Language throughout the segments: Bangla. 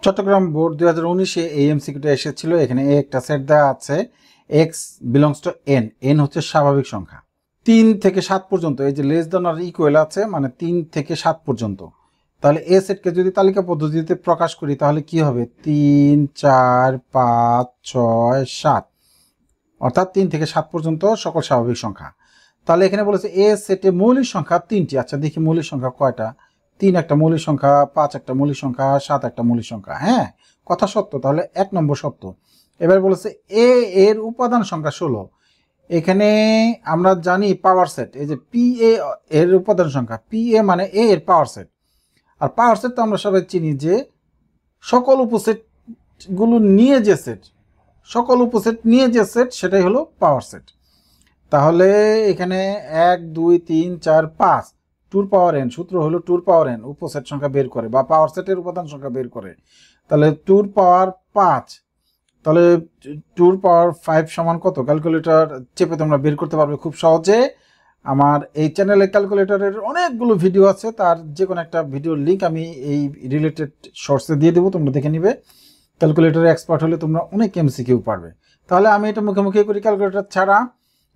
চট্টগ্রাম বোর্ড 2019-এ এই এমসিকিউটা এসেছিল। এখানে একটা সেট দেওয়া আছে, x belongs to n, n হচ্ছে স্বাভাবিক সংখ্যা 3 থেকে 7 পর্যন্ত। এই যে লেস দ্যান আর ইকুয়াল আছে, মানে 3 থেকে 7 পর্যন্ত। তাহলে এ সেটকে যদি তালিকা পদ্ধতিতে প্রকাশ করি তাহলে কি হবে? 3, 4, 5, 6, 7, অর্থাৎ 3 থেকে 7 পর্যন্ত সকল স্বাভাবিক সংখ্যা। তাহলে এখানে বলেছে এ সেটে মৌলিক সংখ্যা 3টি। আচ্ছা দেখি মৌলিক সংখ্যা কয়টা। 3 একটা মৌলিক সংখ্যা, 5 একটা মৌলিক সংখ্যা, 7 একটা মৌলিক সংখ্যা। হ্যাঁ, কথা সত্য, তাহলে 1 নম্বর সত্য। এবার বলেছে এ এর উপাদান সংখ্যা 16। এখানে আমরা জানি পাওয়ার সেট, এই যে পি এ এর উপাদান সংখ্যা, পি এ মানে এ এর পাওয়ার সেট। আর পাওয়ার সেট তো আমরা সবাই চিনি যে সকল উপসেটগুলো নিয়ে যে সেট, সকল উপসেট নিয়ে যে সেট সেটাই হলো পাওয়ার সেট। তাহলে এখানে 1, 2, 3, 4, 5 টুর পাওয়ার এন, সূত্র হলো টুর পাওয়ার এন উপসেট সংখ্যা বের করে বা পাওয়ার সেটের উপাদান সংখ্যা বের করে। তাহলে টুর পাওয়ার 5, তাহলে টুর পাওয়ার 5 সমান কত? ক্যালকুলেটর চেপে তোমরা বের করতে পারবে খুব সহজে। আমার এই চ্যানেলে ক্যালকুলেটরের অনেকগুলো ভিডিও আছে, তার যে কোনো একটা ভিডিওর লিঙ্ক আমি এই রিলেটেড শর্টসে দিয়ে দেবো, তোমরা দেখে নিবে। ক্যালকুলেটরে এক্সপার্ট হলে তোমরা অনেক এমসিকিউ পারবে। তাহলে আমি এটা মুখে মুখে করি ক্যালকুলেটর ছাড়া।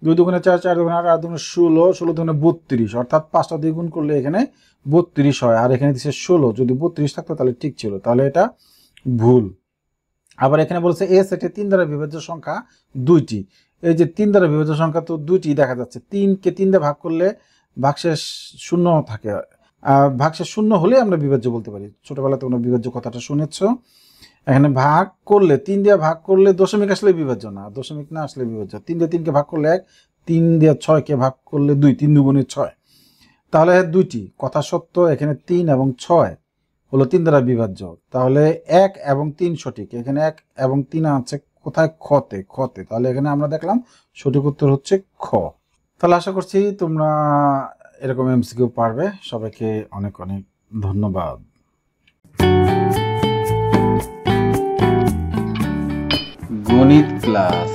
2 দুগুণে 4, 4 দুগুণে 8, 8 দুগুণে 16, 16 দুগুণে 32, অর্থাৎ 5টা 2 গুণ করলে এখানে 32 হয়। আর এখানে দিচ্ছে 16, যদি 32 থাকতো তাহলে ঠিক ছিল, তাহলে এটা ভুল। আবার এখানে বলছে এ সেটে 3 দ্বারা বিভাজ্য সংখ্যা 2টি। এই যে 3 দ্বারা বিভাজ্য সংখ্যা তো 2টি দেখা যাচ্ছে। 3কে 3 দিয়ে ভাগ করলে ভাগশেষ 0 থাকে। ভাগশেষ 0 হলে আমরা বিভাজ্য বলতে পারি। ছোটবেলায় তোমরা বিভাজ্য কথাটা শুনেছ। এখানে ভাগ করলে 3 দিয়ে ভাগ করলে দশমিক আসলে বিভাজ্য না, দশমিক না আসলে বিভাজ্য। 3 দিয়ে 3কে ভাগ করলে 1, 3 দিয়ে 6কে ভাগ করলে 2, 3 দুগুণে 6। তাহলে 2টি কথা সত্য। এখানে 3 এবং 6 হলো 3 দ্বারা বিভাজ্য। তাহলে 1 এবং 3 সঠিক। এখানে 1 এবং 3 আছে কোথায়? খতে, খতে। তাহলে এখানে আমরা দেখলাম সঠিক উত্তর হচ্ছে খ। তাহলে আশা করছি তোমরা এরকম এমসিকিউ পারবে। সবাইকে অনেক অনেক ধন্যবাদ। গণিত ক্লাস।